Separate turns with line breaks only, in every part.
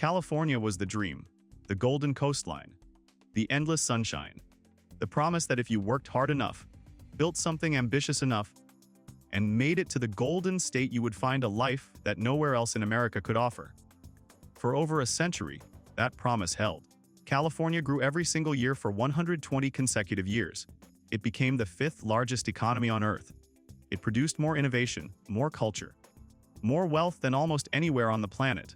California was the dream, the golden coastline, the endless sunshine, the promise that if you worked hard enough, built something ambitious enough, and made it to the golden state, you would find a life that nowhere else in America could offer. For over a century, that promise held. California grew every single year for 120 consecutive years. It became the fifth largest economy on Earth. It produced more innovation, more culture, more wealth than almost anywhere on the planet.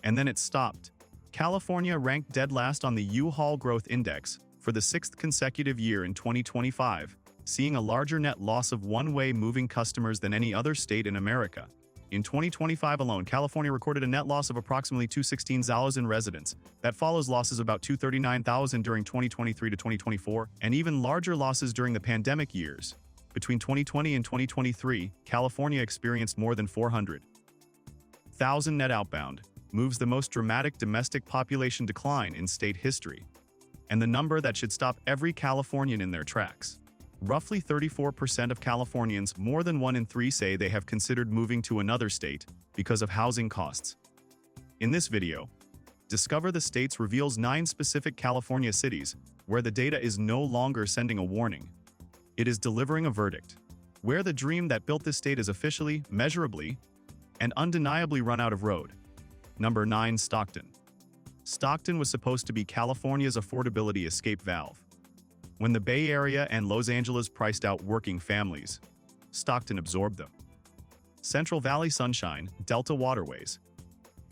And then it stopped. California ranked dead last on the U-Haul Growth Index for the sixth consecutive year in 2025, seeing a larger net loss of one-way moving customers than any other state in America. In 2025 alone, California recorded a net loss of approximately 216,000 residents. That follows losses about 239,000 during 2023 to 2024, and even larger losses during the pandemic years. Between 2020 and 2023, California experienced more than 400,000 net outbound moves, the most dramatic domestic population decline in state history, and the number that should stop every Californian in their tracks. Roughly 34% of Californians, more than 1 in 3, say they have considered moving to another state because of housing costs. In this video, Discover the States reveals 9 specific California cities where the data is no longer sending a warning. It is delivering a verdict, where the dream that built this state is officially, measurably, and undeniably run out of road. Number 9. Stockton. Stockton was supposed to be California's affordability escape valve. When the Bay Area and Los Angeles priced out working families, Stockton absorbed them. Central Valley sunshine, Delta waterways,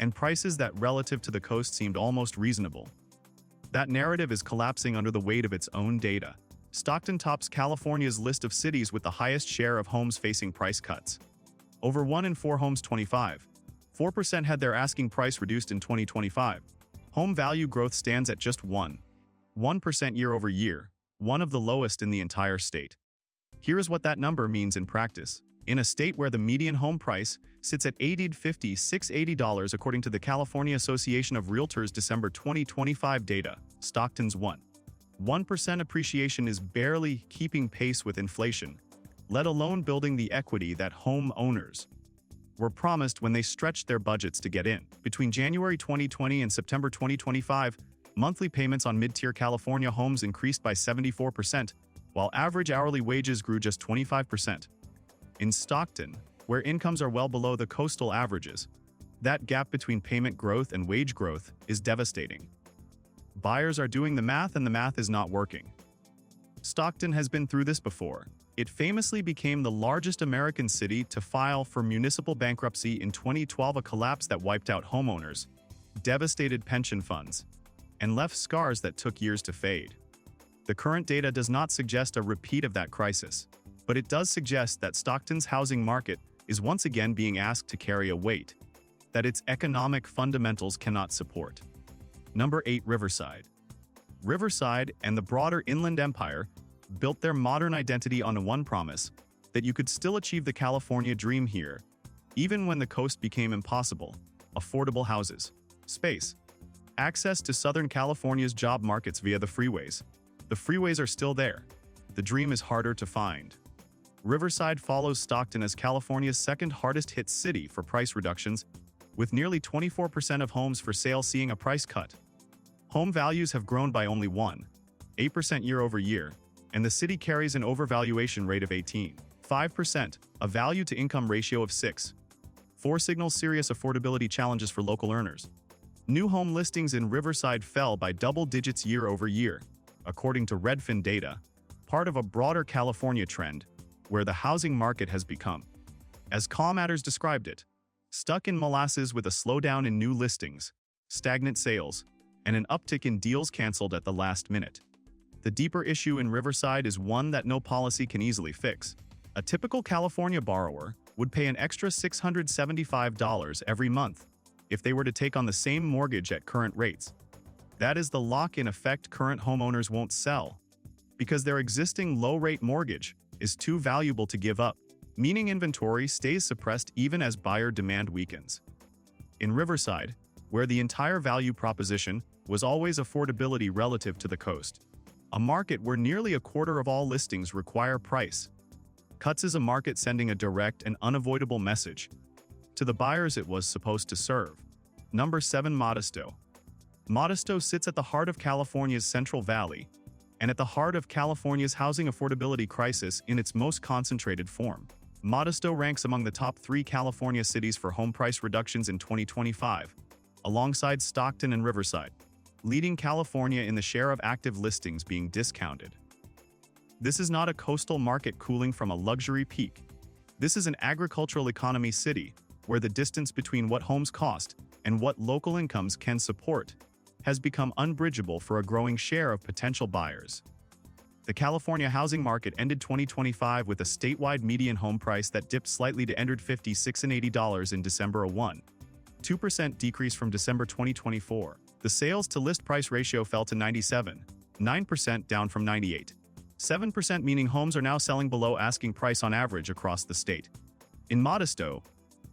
and prices that relative to the coast seemed almost reasonable. That narrative is collapsing under the weight of its own data. Stockton tops California's list of cities with the highest share of homes facing price cuts. Over 1 in 4 homes, 4% had their asking price reduced in 2025. Home value growth stands at just 1% year over year, one of the lowest in the entire state. Here is what that number means in practice. In a state where the median home price sits at $680 according to the California Association of Realtors December 2025 data, Stockton's 1% appreciation is barely keeping pace with inflation, let alone building the equity that home owners were promised when they stretched their budgets to get in. Between January 2020 and September 2025, monthly payments on mid-tier California homes increased by 74%, while average hourly wages grew just 25%. In Stockton, where incomes are well below the coastal averages, that gap between payment growth and wage growth is devastating. Buyers are doing the math, and the math is not working. Stockton has been through this before. It famously became the largest American city to file for municipal bankruptcy in 2012, a collapse that wiped out homeowners, devastated pension funds, and left scars that took years to fade. The current data does not suggest a repeat of that crisis, but it does suggest that Stockton's housing market is once again being asked to carry a weight that its economic fundamentals cannot support. Number 8. Riverside. Riverside and the broader Inland Empire built their modern identity on one promise: that you could still achieve the California dream here, even when the coast became impossible. Affordable houses, space, access to Southern California's job markets via the freeways. The freeways are still there. The dream is harder to find. Riverside follows Stockton as California's second hardest hit city for price reductions, with nearly 24% of homes for sale seeing a price cut. Home values have grown by only 1.8% year over year, and the city carries an overvaluation rate of 18.5%, a value-to-income ratio of 6.4 signals serious affordability challenges for local earners. New home listings in Riverside fell by double digits year over year, according to Redfin data, part of a broader California trend where the housing market has become, as ComMatters described it, stuck in molasses, with a slowdown in new listings, stagnant sales, and an uptick in deals canceled at the last minute. The deeper issue in Riverside is one that no policy can easily fix. A typical California borrower would pay an extra $675 every month if they were to take on the same mortgage at current rates. That is the lock-in effect current homeowners won't sell, because their existing low-rate mortgage is too valuable to give up, meaning inventory stays suppressed even as buyer demand weakens. In Riverside, where the entire value proposition was always affordability relative to the coast, a market where nearly a quarter of all listings require price cuts, is a market sending a direct and unavoidable message to the buyers it was supposed to serve. Number 7. Modesto. Modesto sits at the heart of California's Central Valley and at the heart of California's housing affordability crisis in its most concentrated form. Modesto ranks among the top 3 California cities for home price reductions in 2025, alongside Stockton and Riverside, leading California in the share of active listings being discounted. This is not a coastal market cooling from a luxury peak. This is an agricultural economy city where the distance between what homes cost and what local incomes can support has become unbridgeable for a growing share of potential buyers. The California housing market ended 2025 with a statewide median home price that dipped slightly to $56,080 in December, a 1.2% decrease from December 2024. The sales-to-list price ratio fell to 97.9%, down from 98.7%, meaning homes are now selling below asking price on average across the state. In Modesto,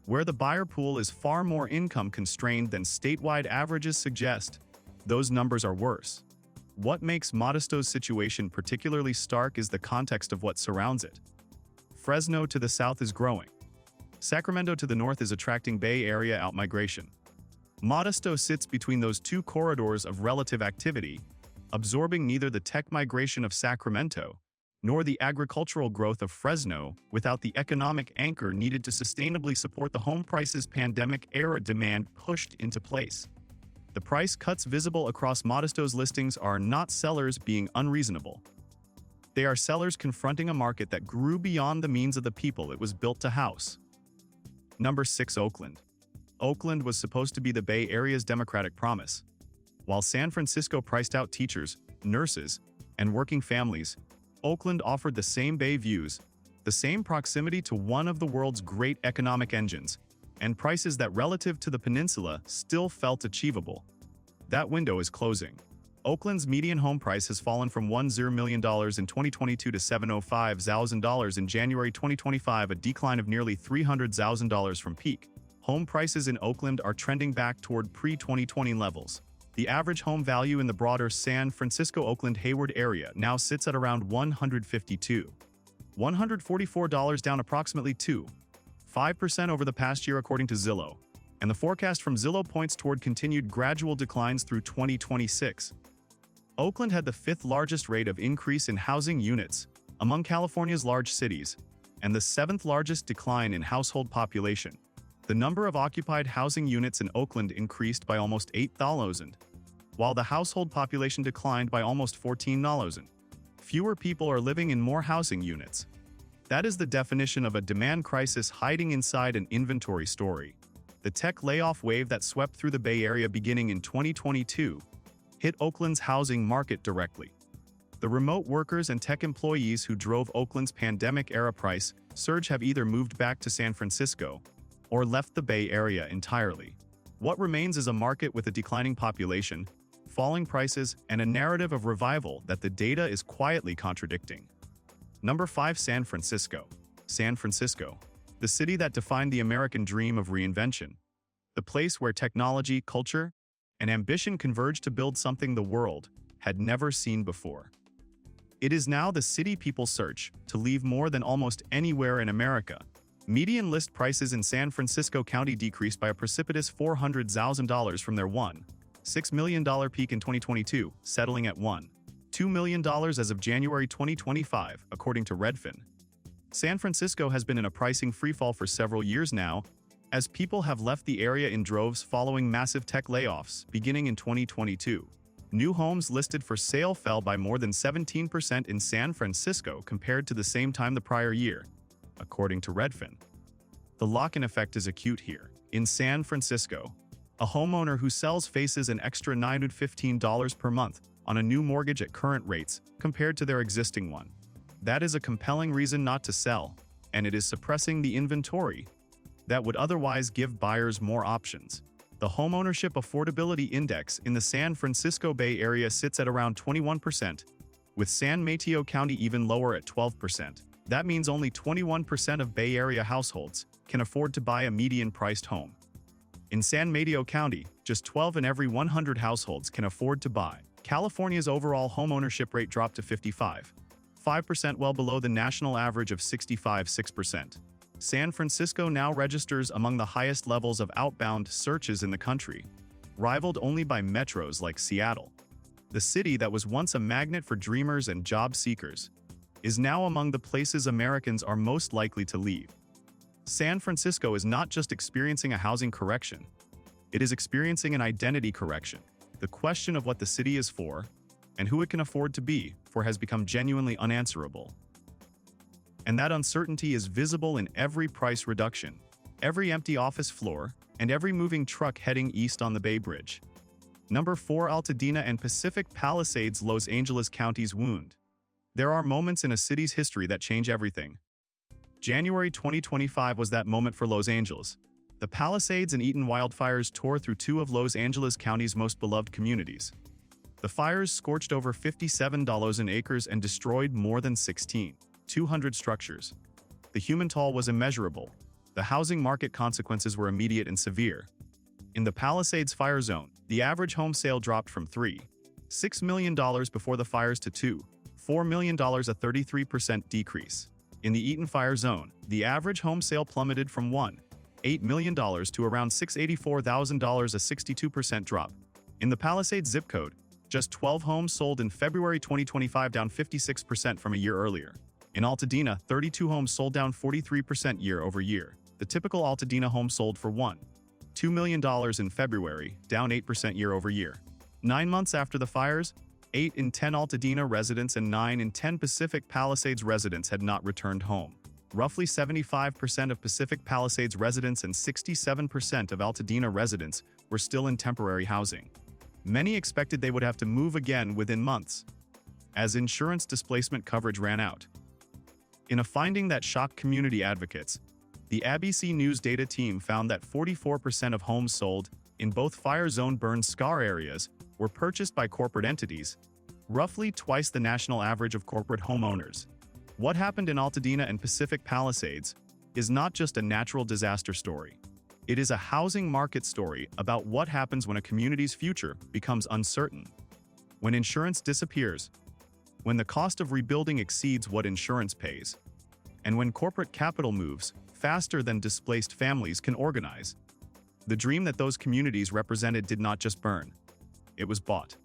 where the buyer pool is far more income-constrained than statewide averages suggest, those numbers are worse. What makes Modesto's situation particularly stark is the context of what surrounds it. Fresno to the south is growing. Sacramento to the north is attracting Bay Area outmigration. Modesto sits between those two corridors of relative activity, absorbing neither the tech migration of Sacramento nor the agricultural growth of Fresno without the economic anchor needed to sustainably support the home prices pandemic-era demand pushed into place. The price cuts visible across Modesto's listings are not sellers being unreasonable. They are sellers confronting a market that grew beyond the means of the people it was built to house. Number 6. Oakland. Oakland was supposed to be the Bay Area's Democratic promise. While San Francisco priced out teachers, nurses, and working families, Oakland offered the same Bay views, the same proximity to one of the world's great economic engines, and prices that relative to the peninsula still felt achievable. That window is closing. Oakland's median home price has fallen from $10 million in 2022 to $705,000 in January 2025, a decline of nearly $300,000 from peak. Home prices in Oakland are trending back toward pre-2020 levels. The average home value in the broader San Francisco-Oakland-Hayward area now sits at around $144, down approximately 2.5% over the past year according to Zillow, and the forecast from Zillow points toward continued gradual declines through 2026. Oakland had the 5th largest rate of increase in housing units among California's large cities, and the 7th largest decline in household population. The number of occupied housing units in Oakland increased by almost 8,000, while the household population declined by almost 14,000. Fewer people are living in more housing units. That is the definition of a demand crisis hiding inside an inventory story. The tech layoff wave that swept through the Bay Area beginning in 2022 hit Oakland's housing market directly. The remote workers and tech employees who drove Oakland's pandemic-era price surge have either moved back to San Francisco or left the Bay Area entirely. What remains is a market with a declining population, falling prices, and a narrative of revival that the data is quietly contradicting. Number 5. San Francisco. San Francisco, the city that defined the American dream of reinvention, the place where technology, culture, and ambition converged to build something the world had never seen before. It is now the city people search to leave more than almost anywhere in America. Median list prices in San Francisco County decreased by a precipitous $400,000 from their $1.6 million peak in 2022, settling at $1.2 million as of January 2025, according to Redfin. San Francisco has been in a pricing freefall for several years now, as people have left the area in droves following massive tech layoffs beginning in 2022. New homes listed for sale fell by more than 17% in San Francisco compared to the same time the prior year, according to Redfin. The lock-in effect is acute here. In San Francisco, a homeowner who sells faces an extra $915 per month on a new mortgage at current rates compared to their existing one. That is a compelling reason not to sell, and it is suppressing the inventory that would otherwise give buyers more options. The Homeownership Affordability Index in the San Francisco Bay Area sits at around 21%, with San Mateo County even lower at 12%. That means only 21% of Bay Area households can afford to buy a median-priced home. In San Mateo County, just 12 in every 100 households can afford to buy. California's overall homeownership rate dropped to 55.5%, well below the national average of 65.6%. San Francisco now registers among the highest levels of outbound searches in the country, rivaled only by metros like Seattle. The city that was once a magnet for dreamers and job seekers is now among the places Americans are most likely to leave. San Francisco is not just experiencing a housing correction, it is experiencing an identity correction. The question of what the city is for and who it can afford to be for has become genuinely unanswerable. And that uncertainty is visible in every price reduction, every empty office floor, and every moving truck heading east on the Bay Bridge. Number 4. Altadena and Pacific Palisades, Los Angeles County's wound. There are moments in a city's history that change everything. January 2025 was that moment for Los Angeles. The Palisades and Eaton wildfires tore through two of Los Angeles County's most beloved communities. The fires scorched over 57,000 acres and destroyed more than 1,600 structures. The human toll was immeasurable. The housing market consequences were immediate and severe. In the Palisades fire zone, the average home sale dropped from $3.6 million before the fires to $2.4 million, a 33% decrease. In the Eaton fire zone, the average home sale plummeted from $1.8 million to around $684,000, a 62% drop. In the Palisades zip code, just 12 homes sold in February 2025, down 56% from a year earlier. In Altadena, 32 homes sold, down 43% year over year. The typical Altadena home sold for $1.2 million in February, down 8% year over year. 9 months after the fires, 8 in 10 Altadena residents and 9 in 10 Pacific Palisades residents had not returned home. Roughly 75% of Pacific Palisades residents and 67% of Altadena residents were still in temporary housing. Many expected they would have to move again within months, as insurance displacement coverage ran out. In a finding that shocked community advocates, the ABC News data team found that 44% of homes sold in both fire zone burn scar areas were purchased by corporate entities, roughly twice the national average of corporate homeowners. What happened in Altadena and Pacific Palisades is not just a natural disaster story. It is a housing market story about what happens when a community's future becomes uncertain, when insurance disappears, when the cost of rebuilding exceeds what insurance pays, and when corporate capital moves faster than displaced families can organize. The dream that those communities represented did not just burn, it was bought.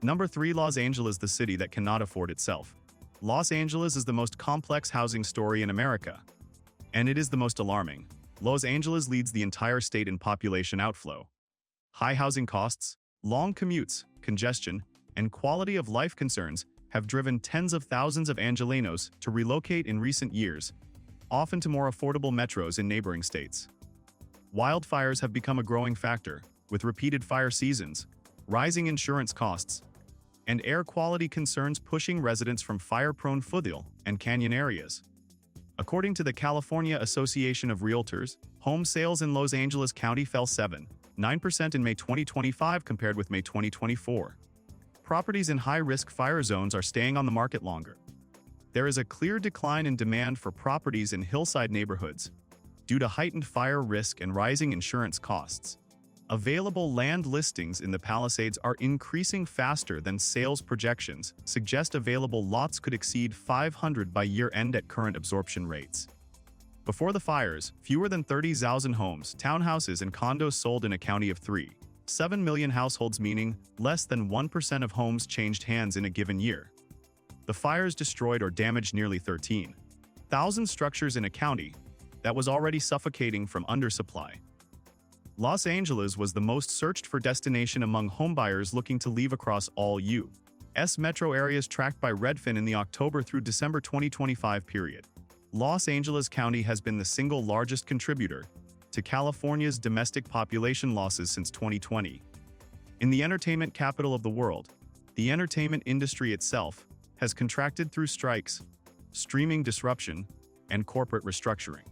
Number 3. Los Angeles, the city that cannot afford itself. Los Angeles is the most complex housing story in America, and it is the most alarming. Los Angeles leads the entire state in population outflow. High housing costs, long commutes, congestion, and quality of life concerns have driven tens of thousands of Angelenos to relocate in recent years, often to more affordable metros in neighboring states. Wildfires have become a growing factor, with repeated fire seasons, rising insurance costs, and air quality concerns pushing residents from fire-prone foothill and canyon areas. According to the California Association of Realtors, home sales in Los Angeles County fell 7.9% in May 2025 compared with May 2024. Properties in high-risk fire zones are staying on the market longer. There is a clear decline in demand for properties in hillside neighborhoods due to heightened fire risk and rising insurance costs. Available land listings in the Palisades are increasing faster than sales projections suggest available lots could exceed 500 by year-end at current absorption rates. Before the fires, fewer than 30,000 homes, townhouses, and condos sold in a county of 3.7 million households, meaning less than 1% of homes changed hands in a given year. The fires destroyed or damaged nearly 13,000 structures in a county that was already suffocating from undersupply. Los Angeles was the most searched for destination among homebuyers looking to leave across all U.S. metro areas tracked by Redfin in the October through December 2025 period. Los Angeles County has been the single largest contributor to California's domestic population losses since 2020. In the entertainment capital of the world, the entertainment industry itself has contracted through strikes, streaming disruption, and corporate restructuring.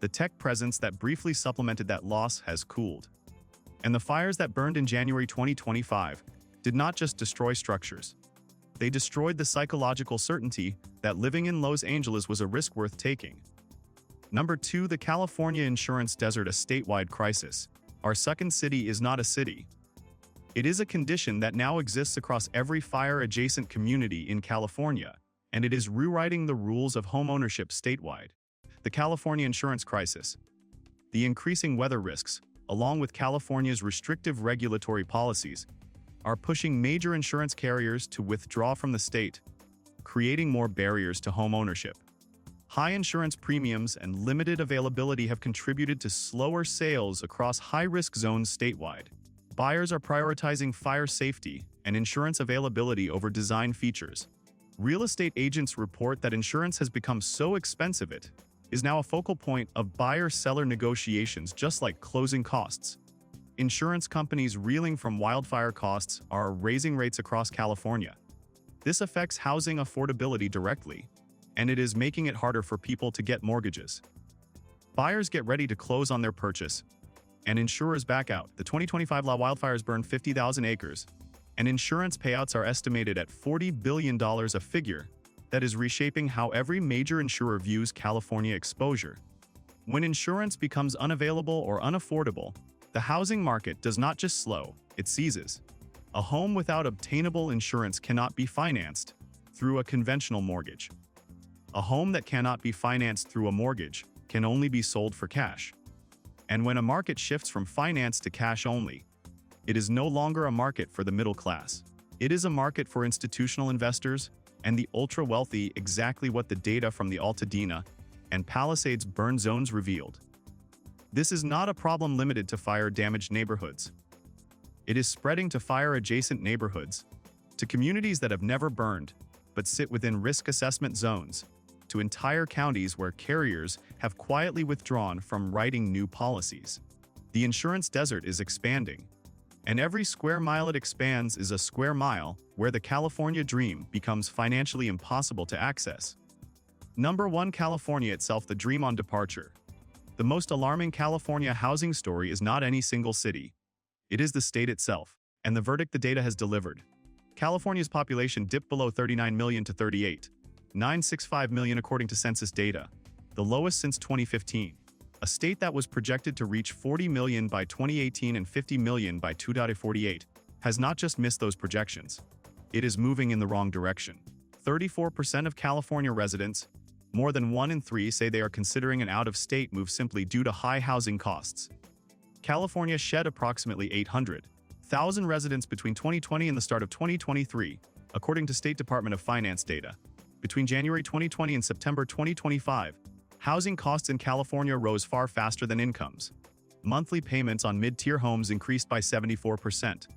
The tech presence that briefly supplemented that loss has cooled. And the fires that burned in January 2025 did not just destroy structures. They destroyed the psychological certainty that living in Los Angeles was a risk worth taking. Number 2. The California insurance desert, a statewide crisis. Our second city is not a city. It is a condition that now exists across every fire-adjacent community in California, and it is rewriting the rules of homeownership statewide. The California insurance crisis. The increasing weather risks, along with California's restrictive regulatory policies, are pushing major insurance carriers to withdraw from the state, creating more barriers to home ownership. High insurance premiums and limited availability have contributed to slower sales across high-risk zones statewide. Buyers are prioritizing fire safety and insurance availability over design features. Real estate agents report that insurance has become so expensive it is now a focal point of buyer-seller negotiations, just like closing costs. Insurance companies reeling from wildfire costs are raising rates across California. This affects housing affordability directly, and it is making it harder for people to get mortgages. Buyers get ready to close on their purchase, and insurers back out. The 2025 wildfires burned 50,000 acres, and insurance payouts are estimated at $40 billion, a figure that is reshaping how every major insurer views California exposure. When insurance becomes unavailable or unaffordable, the housing market does not just slow, it seizes. A home without obtainable insurance cannot be financed through a conventional mortgage. A home that cannot be financed through a mortgage can only be sold for cash. And when a market shifts from finance to cash only, it is no longer a market for the middle class. It is a market for institutional investors and the ultra-wealthy, exactly what the data from the Altadena and Palisades burn zones revealed. This is not a problem limited to fire-damaged neighborhoods. It is spreading to fire-adjacent neighborhoods, to communities that have never burned, but sit within risk assessment zones, to entire counties where carriers have quietly withdrawn from writing new policies. The insurance desert is expanding, and every square mile it expands is a square mile where the California dream becomes financially impossible to access. Number 1. California itself, the dream on departure. The most alarming California housing story is not any single city. It is the state itself, and the verdict the data has delivered. California's population dipped below 39 million to 38.965 million according to census data, the lowest since 2015. A state that was projected to reach 40 million by 2018 and 50 million by 2048 has not just missed those projections. It is moving in the wrong direction. 34% of California residents, more than 1 in 3, say they are considering an out-of-state move simply due to high housing costs. California shed approximately 800,000 residents between 2020 and the start of 2023, according to State Department of Finance data. Between January 2020 and September 2025, housing costs in California rose far faster than incomes. Monthly payments on mid-tier homes increased by 74%.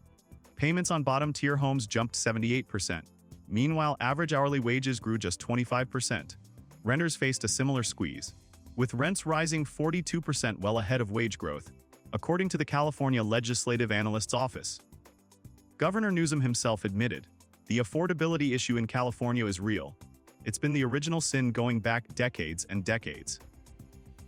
Payments on bottom-tier homes jumped 78%. Meanwhile, average hourly wages grew just 25%. Renters faced a similar squeeze, with rents rising 42%, well ahead of wage growth, according to the California Legislative Analyst's Office. Governor Newsom himself admitted, the affordability issue in California is real. It's been the original sin going back decades and decades.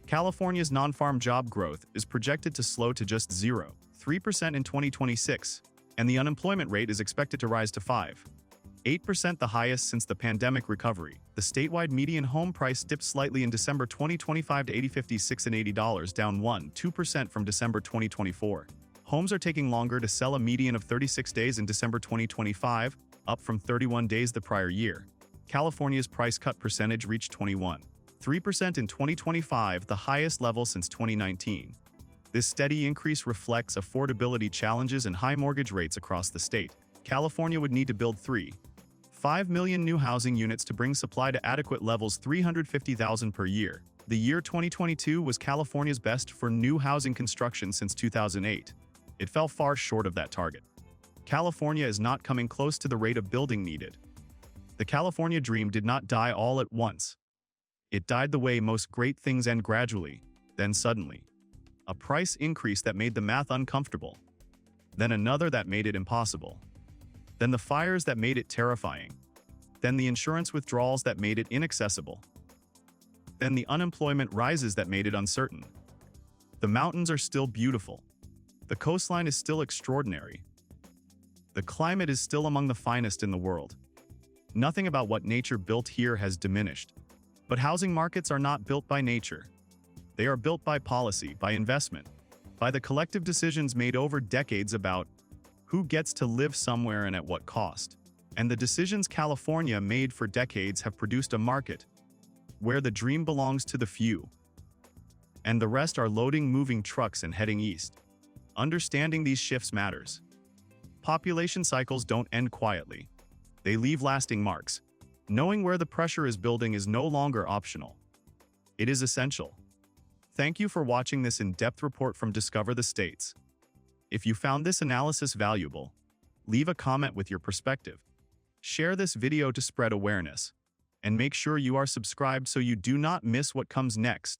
California's non-farm job growth is projected to slow to just 0.3% in 2026, and the unemployment rate is expected to rise to 5.8%, the highest since the pandemic recovery. The statewide median home price dipped slightly in December 2025 to $80.56, down 1.2% from December 2024. Homes are taking longer to sell, a median of 36 days in December 2025, up from 31 days the prior year. California's price cut percentage reached 21.3% in 2025, the highest level since 2019. This steady increase reflects affordability challenges and high mortgage rates across the state. California would need to build 3.5 million new housing units to bring supply to adequate levels, 350,000 per year. The year 2022 was California's best for new housing construction since 2008. It fell far short of that target. California is not coming close to the rate of building needed. The California dream did not die all at once. It died the way most great things end, gradually, then suddenly. A price increase that made the math uncomfortable. Then another that made it impossible. Then the fires that made it terrifying. Then the insurance withdrawals that made it inaccessible. Then the unemployment rises that made it uncertain. The mountains are still beautiful. The coastline is still extraordinary. The climate is still among the finest in the world. Nothing about what nature built here has diminished. But housing markets are not built by nature. They are built by policy, by investment, by the collective decisions made over decades about who gets to live somewhere and at what cost. And the decisions California made for decades have produced a market where the dream belongs to the few, and the rest are loading moving trucks and heading east. Understanding these shifts matters. Population cycles don't end quietly. They leave lasting marks. Knowing where the pressure is building is no longer optional. It is essential. Thank you for watching this in-depth report from Discover the States. If you found this analysis valuable, leave a comment with your perspective. Share this video to spread awareness, and make sure you are subscribed so you do not miss what comes next.